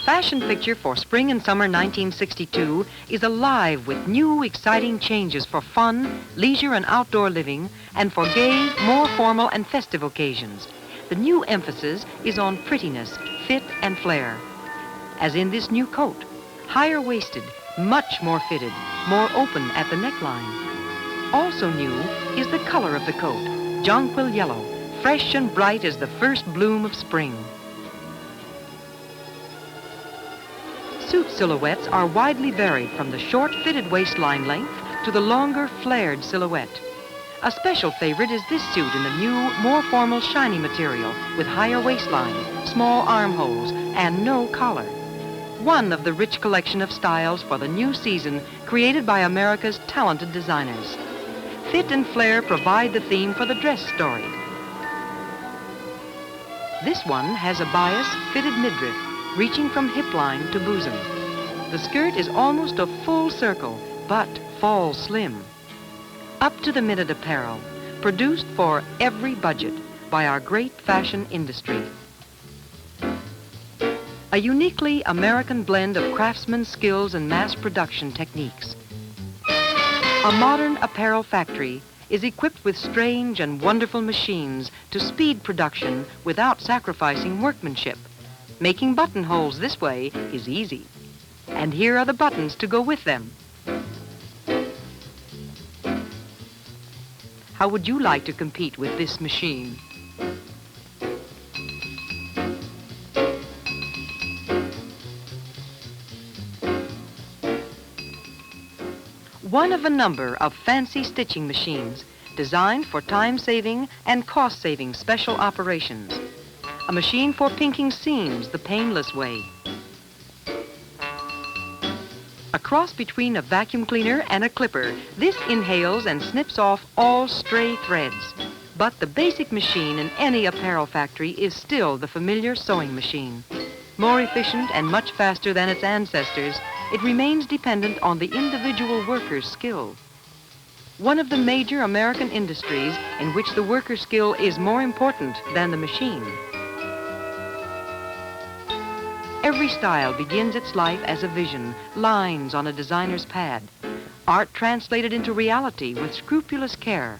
fashion picture for spring and summer 1962 is alive with new, exciting changes for fun, leisure, and outdoor living, and for gay, more formal and festive occasions. The new emphasis is on prettiness, fit, and flair. As in this new coat, higher waisted, much more fitted, more open at the neckline. Also new is the color of the coat, jonquil yellow, fresh and bright as the first bloom of spring. Suit silhouettes are widely varied from the short fitted waistline length to the longer flared silhouette. A special favorite is this suit in the new, more formal shiny material with higher waistline, small armholes, and no collar. One of the rich collection of styles for the new season created by America's talented designers. Fit and flair provide the theme for the dress story. This one has a bias fitted midriff, reaching from hip line to bosom. The skirt is almost a full circle, but falls slim. Up to the minute apparel, produced for every budget by our great fashion industry. A uniquely American blend of craftsman's skills and mass production techniques. A modern apparel factory is equipped with strange and wonderful machines to speed production without sacrificing workmanship. Making buttonholes this way is easy. And here are the buttons to go with them. How would you like to compete with this machine? One of a number of fancy stitching machines designed for time-saving and cost-saving special operations. A machine for pinking seams the painless way. A cross between a vacuum cleaner and a clipper, this inhales and snips off all stray threads. But the basic machine in any apparel factory is still the familiar sewing machine. More efficient and much faster than its ancestors, it remains dependent on the individual worker's skill. One of the major American industries in which the worker's skill is more important than the machine. Every style begins its life as a vision, lines on a designer's pad. Art translated into reality with scrupulous care.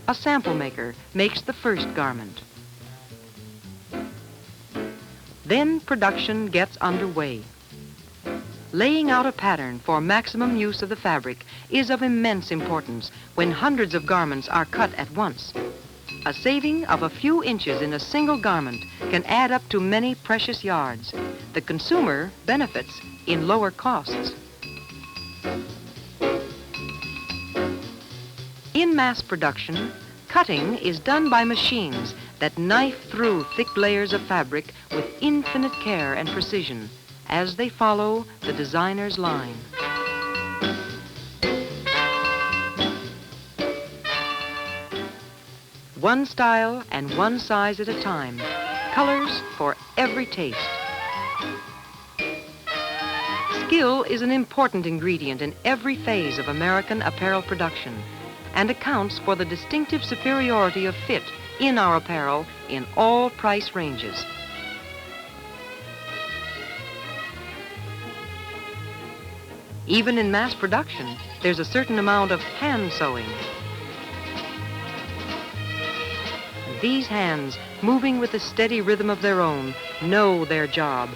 A sample maker makes the first garment. Then production gets underway. Laying out a pattern for maximum use of the fabric is of immense importance when hundreds of garments are cut at once. A saving of a few inches in a single garment can add up to many precious yards. The consumer benefits in lower costs. In mass production, cutting is done by machines that knife through thick layers of fabric with infinite care and precision as they follow the designer's line. One style and one size at a time. Colors for every taste. Skill is an important ingredient in every phase of American apparel production and accounts for the distinctive superiority of fit in our apparel in all price ranges. Even in mass production, there's a certain amount of hand sewing. These hands, moving with a steady rhythm of their own, know their job.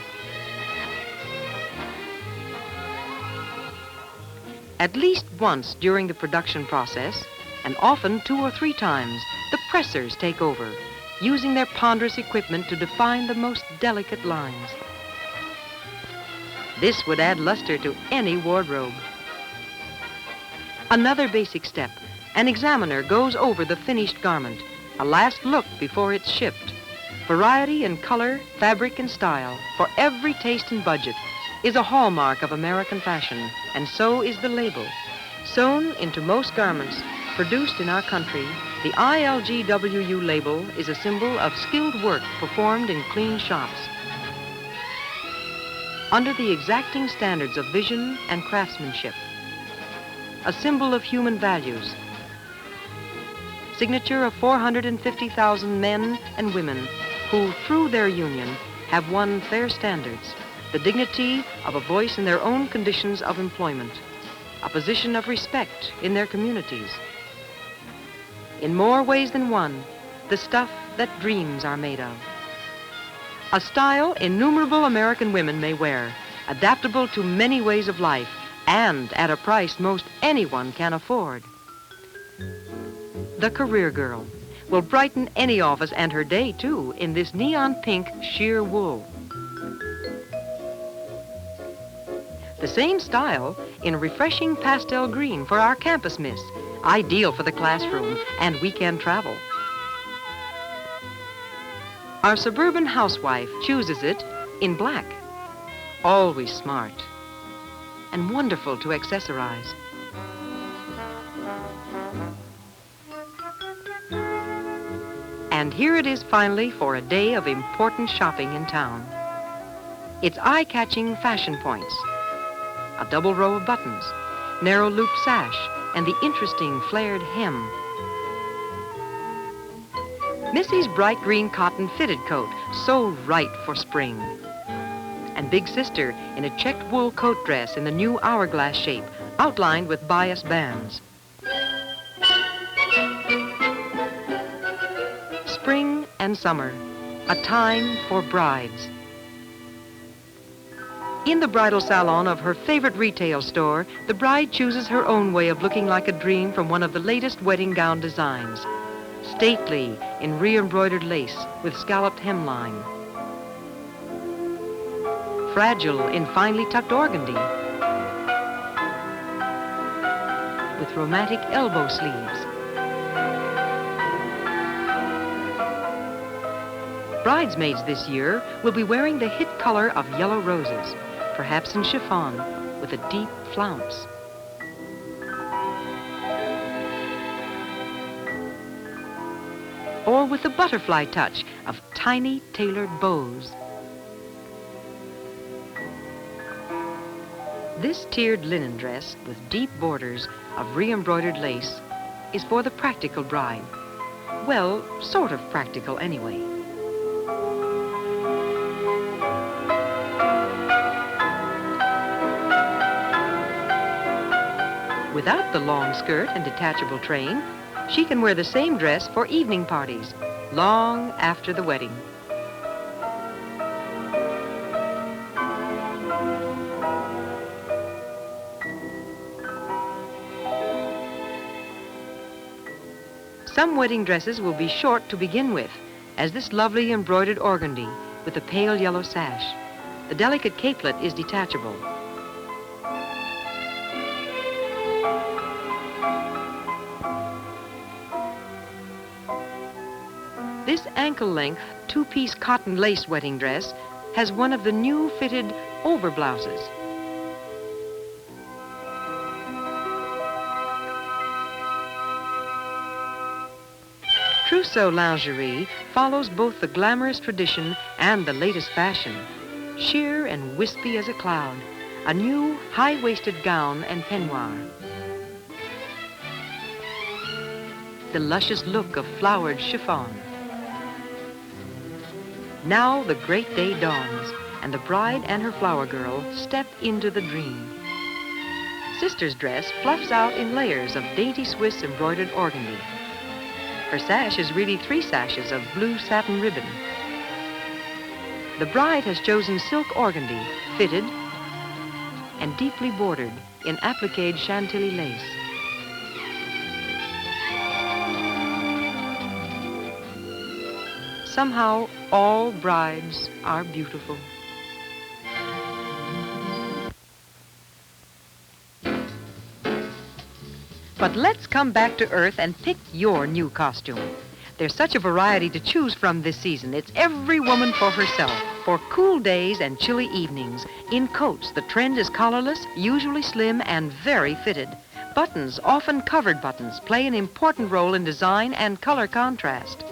At least once during the production process, and often 2 or 3 times, the pressers take over, using their ponderous equipment to define the most delicate lines. This would add luster to any wardrobe. Another basic step, an examiner goes over the finished garment, a last look before it's shipped. Variety in color, fabric, and style, for every taste and budget, is a hallmark of American fashion, and so is the label. Sewn into most garments produced in our country, the ILGWU label is a symbol of skilled work performed in clean shops. Under the exacting standards of vision and craftsmanship. A symbol of human values. Signature of 450,000 men and women who, through their union, have won fair standards, the dignity of a voice in their own conditions of employment, a position of respect in their communities. In more ways than one, the stuff that dreams are made of. A style innumerable American women may wear, adaptable to many ways of life, and at a price most anyone can afford. The Career Girl will brighten any office and her day, too, in this neon pink sheer wool. The same style in refreshing pastel green for our campus miss, ideal for the classroom and weekend travel. Our suburban housewife chooses it in black, always smart and wonderful to accessorize. And here it is finally for a day of important shopping in town. It's eye-catching fashion points, a double row of buttons, narrow loop sash, and the interesting flared hem. Missy's bright green cotton fitted coat, so right for spring. And Big Sister in a checked wool coat dress in the new hourglass shape, outlined with bias bands. Spring and summer, a time for brides. In the bridal salon of her favorite retail store, the bride chooses her own way of looking like a dream from one of the latest wedding gown designs. Stately in re-embroidered lace with scalloped hemline. Fragile in finely tucked organdy. With romantic elbow sleeves. Bridesmaids this year will be wearing the hit color of yellow roses, perhaps in chiffon with a deep flounce. Or with the butterfly touch of tiny tailored bows. This tiered linen dress with deep borders of re-embroidered lace is for the practical bride. Well, sort of practical anyway. Without the long skirt and detachable train, she can wear the same dress for evening parties, long after the wedding. Some wedding dresses will be short to begin with, as this lovely embroidered organdy with a pale yellow sash. The delicate capelet is detachable. This ankle-length, two-piece cotton lace wedding dress has one of the new fitted overblouses. Trousseau lingerie follows both the glamorous tradition and the latest fashion. Sheer and wispy as a cloud, a new high-waisted gown and peignoir. The luscious look of flowered chiffon. Now the great day dawns, and the bride and her flower girl step into the dream. Sister's dress fluffs out in layers of dainty Swiss embroidered organdy. Her sash is really 3 sashes of blue satin ribbon. The bride has chosen silk organdy, fitted and deeply bordered in appliqued Chantilly lace. Somehow, all brides are beautiful. But let's come back to earth and pick your new costume. There's such a variety to choose from this season. It's every woman for herself. For cool days and chilly evenings, in coats, the trend is collarless, usually slim, and very fitted. Buttons, often covered buttons, play an important role in design and color contrast.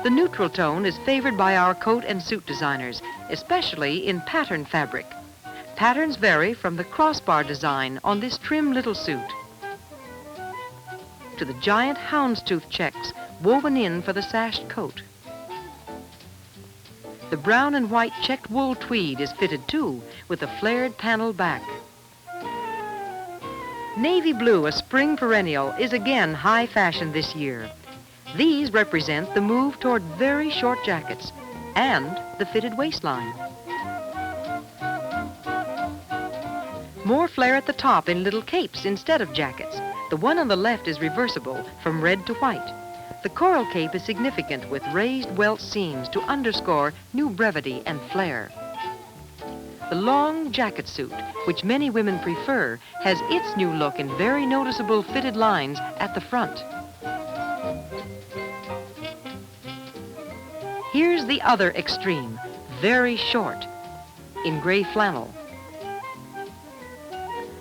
The neutral tone is favored by our coat and suit designers, especially in pattern fabric. Patterns vary from the crossbar design on this trim little suit to the giant houndstooth checks woven in for the sashed coat. The brown and white checked wool tweed is fitted too, with a flared panel back. Navy blue, a spring perennial, is again high fashion this year. These represent the move toward very short jackets and the fitted waistline. More flare at the top in little capes instead of jackets. The one on the left is reversible from red to white. The coral cape is significant with raised welt seams to underscore new brevity and flair. The long jacket suit, which many women prefer, has its new look in very noticeable fitted lines at the front. Here's the other extreme, very short, in gray flannel.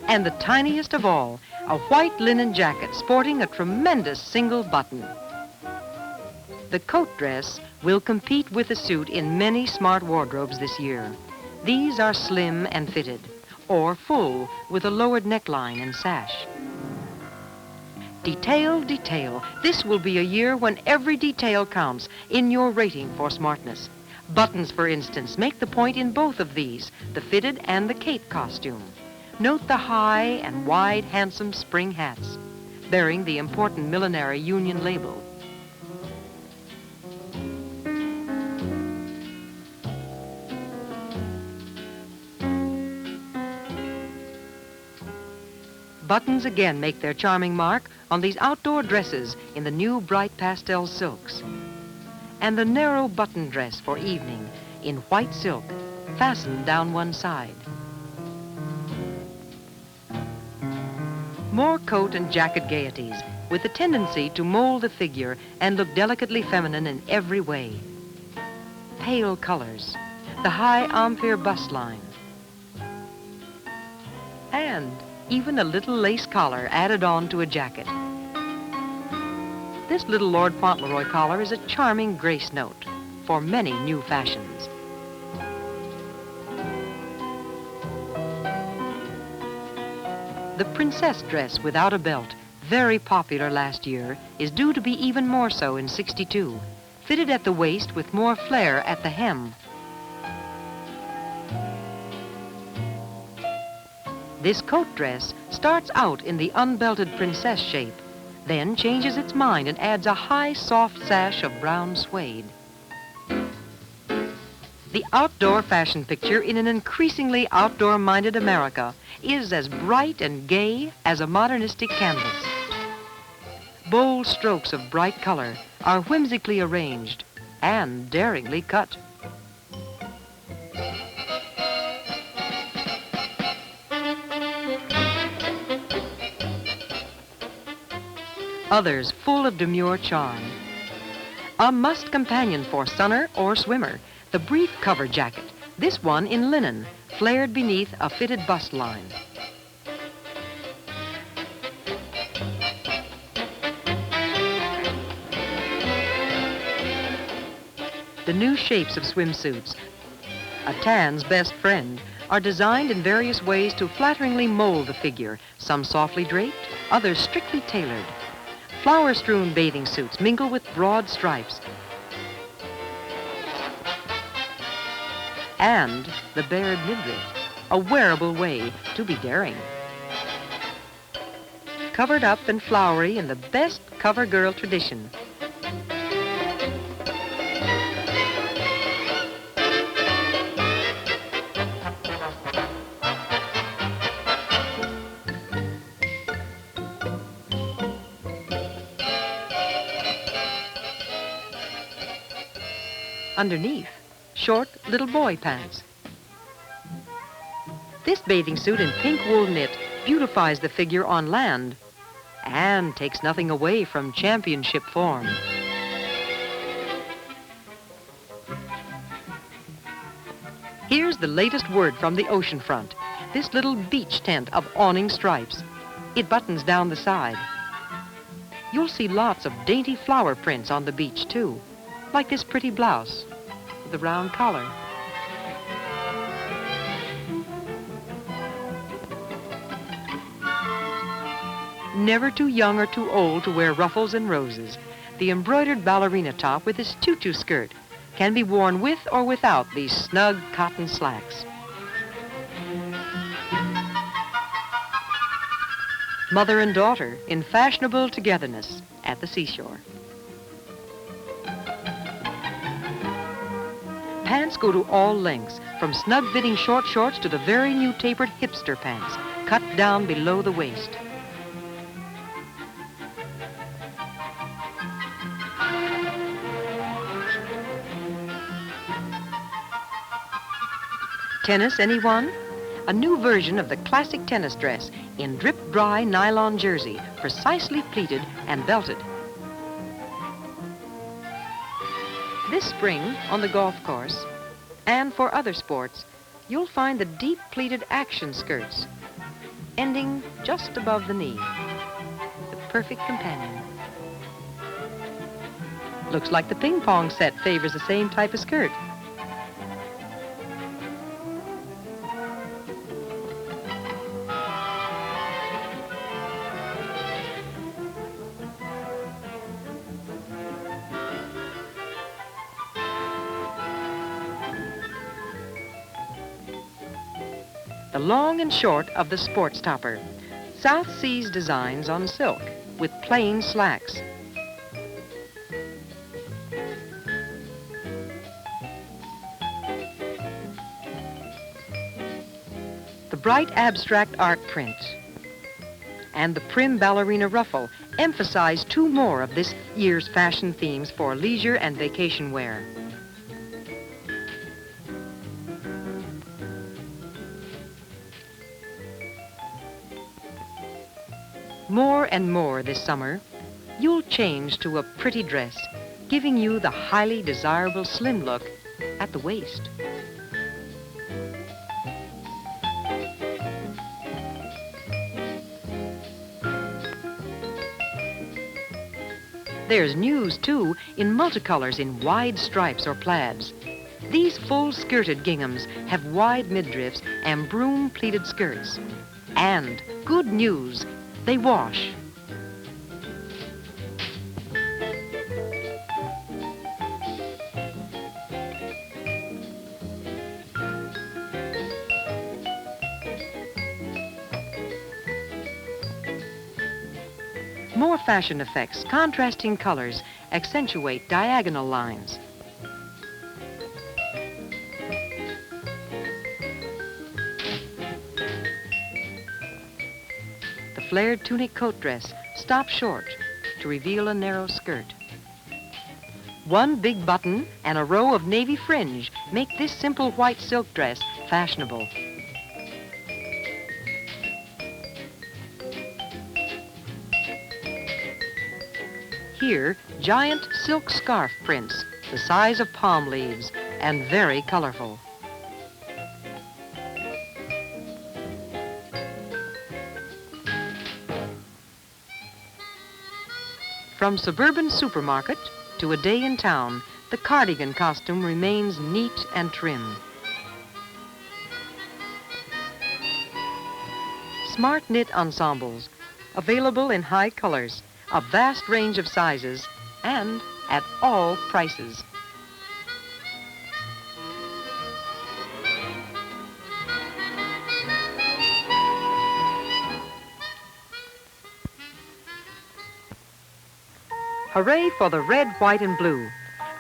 And the tiniest of all, a white linen jacket sporting a tremendous single button. The coat dress will compete with the suit in many smart wardrobes this year. These are slim and fitted, or full with a lowered neckline and sash. Detail, detail. This will be a year when every detail counts in your rating for smartness. Buttons, for instance, make the point in both of these, the fitted and the cape costume. Note the high and wide, handsome spring hats, bearing the important millinery union label. Buttons again make their charming mark on these outdoor dresses in the new bright pastel silks. And the narrow button dress for evening in white silk, fastened down one side. More coat and jacket gaieties with a tendency to mold the figure and look delicately feminine in every way. Pale colors, the high empire bust line, and even a little lace collar added on to a jacket. This little Lord Fauntleroy collar is a charming grace note for many new fashions. The princess dress without a belt, very popular last year, is due to be even more so in '62, fitted at the waist with more flare at the hem. This coat dress starts out in the unbelted princess shape, then changes its mind and adds a high, soft sash of brown suede. The outdoor fashion picture in an increasingly outdoor-minded America is as bright and gay as a modernistic canvas. Bold strokes of bright color are whimsically arranged and daringly cut. Others full of demure charm. A must companion for sunner or swimmer, the brief cover jacket, this one in linen, flared beneath a fitted bust line. The new shapes of swimsuits, a tan's best friend, are designed in various ways to flatteringly mold the figure, some softly draped, others strictly tailored. Flower-strewn bathing suits mingle with broad stripes. And the bared midriff, a wearable way to be daring. Covered up and flowery in the best cover girl tradition. Underneath, short little boy pants. This bathing suit in pink wool knit beautifies the figure on land and takes nothing away from championship form. Here's the latest word from the oceanfront, this little beach tent of awning stripes. It buttons down the side. You'll see lots of dainty flower prints on the beach, too, like this pretty blouse with the round collar. Never too young or too old to wear ruffles and roses. The embroidered ballerina top with this tutu skirt, can be worn with or without these snug cotton slacks. Mother and daughter in fashionable togetherness at the seashore. Pants go to all lengths, from snug-fitting short shorts to the very new tapered hipster pants, cut down below the waist. Tennis, anyone? A new version of the classic tennis dress in drip-dry nylon jersey, precisely pleated and belted. This spring, on the golf course, and for other sports, you'll find the deep pleated action skirts, ending just above the knee. The perfect companion. Looks like the ping pong set favors the same type of skirt. The long and short of the sports topper. South Seas designs on silk with plain slacks. The bright abstract art print and the prim ballerina ruffle emphasize two more of this year's fashion themes for leisure and vacation wear. More and more this summer, you'll change to a pretty dress, giving you the highly desirable slim look at the waist. There's news, too, in multicolors in wide stripes or plaids. These full-skirted ginghams have wide midriffs and broom-pleated skirts. And good news, they wash. More fashion effects, contrasting colors, accentuate diagonal lines. The flared tunic coat dress stops short to reveal a narrow skirt. One big button and a row of navy fringe make this simple white silk dress fashionable. Here, giant silk scarf prints, the size of palm leaves, and very colorful. From suburban supermarket to a day in town, the cardigan costume remains neat and trim. Smart knit ensembles, available in high colors, a vast range of sizes, and at all prices. Hooray for the red, white, and blue.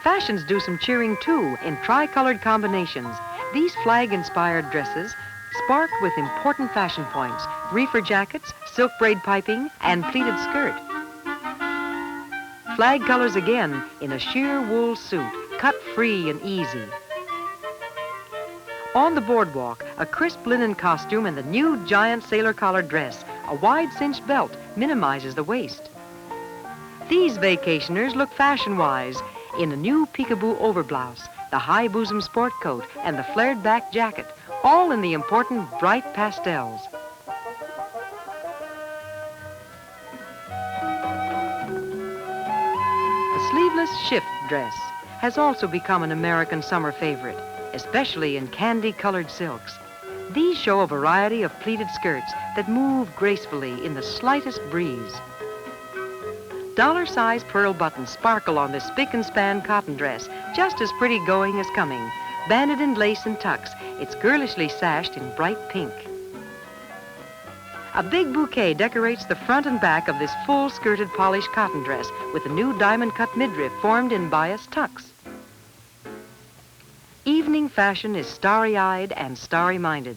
Fashions do some cheering, too, in tri-colored combinations. These flag-inspired dresses spark with important fashion points: reefer jackets, silk braid piping, and pleated skirt. Flag colors again in a sheer wool suit, cut free and easy. On the boardwalk, a crisp linen costume and the new giant sailor collar dress. A wide cinched belt minimizes the waist. These vacationers look fashion-wise in a new peekaboo overblouse, the high bosom sport coat, and the flared back jacket, all in the important bright pastels. The sleeveless shift dress has also become an American summer favorite, especially in candy-colored silks. These show a variety of pleated skirts that move gracefully in the slightest breeze. Dollar-sized pearl buttons sparkle on this spick-and-span cotton dress, just as pretty going as coming. Banded in lace and tucks, it's girlishly sashed in bright pink. A big bouquet decorates the front and back of this full-skirted polished cotton dress with a new diamond-cut midriff formed in bias tucks. Evening fashion is starry-eyed and starry-minded.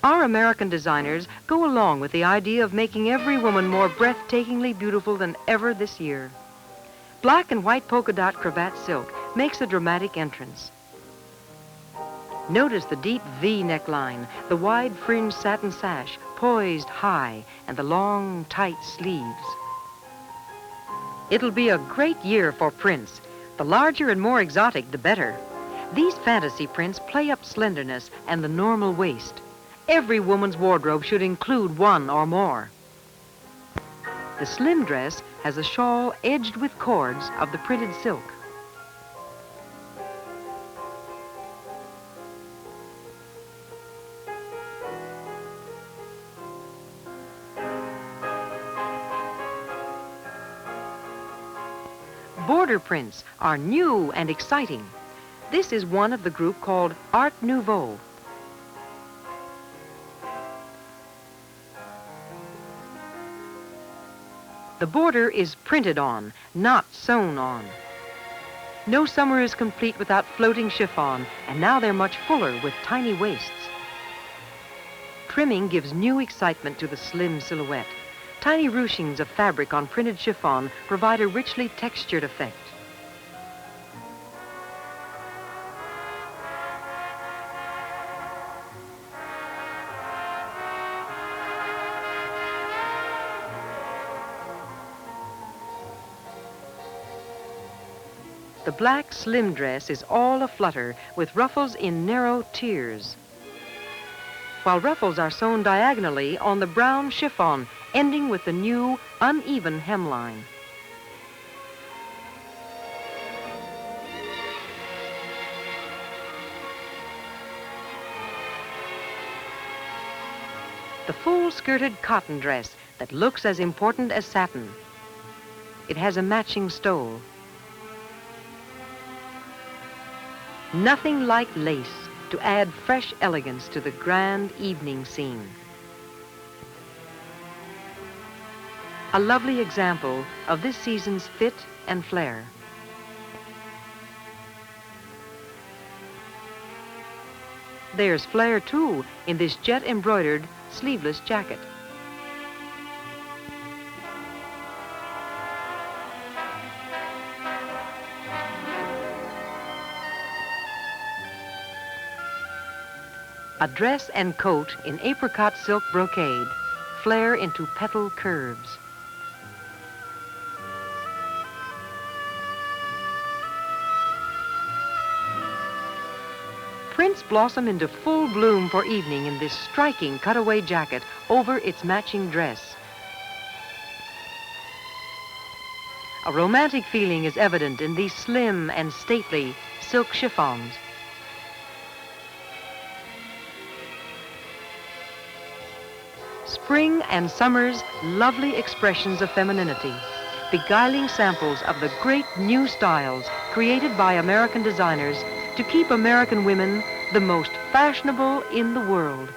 Our American designers go along with the idea of making every woman more breathtakingly beautiful than ever this year. Black and white polka dot cravat silk makes a dramatic entrance. Notice the deep V neckline, the wide fringed satin sash, poised high, and the long, tight sleeves. It'll be a great year for prints. The larger and more exotic, the better. These fantasy prints play up slenderness and the normal waist. Every woman's wardrobe should include one or more. The slim dress has a shawl edged with cords of the printed silk. Border prints are new and exciting. This is one of the group called Art Nouveau. The border is printed on, not sewn on. No summer is complete without floating chiffon, and now they're much fuller with tiny waists. Trimming gives new excitement to the slim silhouette. Tiny ruchings of fabric on printed chiffon provide a richly textured effect. The black slim dress is all aflutter with ruffles in narrow tiers, while ruffles are sewn diagonally on the brown chiffon, ending with the new uneven hemline. The full-skirted cotton dress that looks as important as satin. It has a matching stole. Nothing like lace to add fresh elegance to the grand evening scene. A lovely example of this season's fit and flair. There's flair, too, in this jet-embroidered, sleeveless jacket. A dress and coat in apricot silk brocade flare into petal curves. Prints blossom into full bloom for evening in this striking cutaway jacket over its matching dress. A romantic feeling is evident in these slim and stately silk chiffons. Spring and summer's lovely expressions of femininity, beguiling samples of the great new styles created by American designers to keep American women the most fashionable in the world.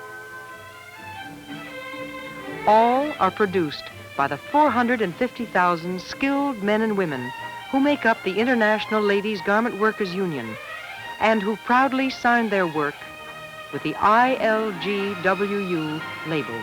All are produced by the 450,000 skilled men and women who make up the International Ladies Garment Workers Union and who proudly sign their work with the ILGWU label.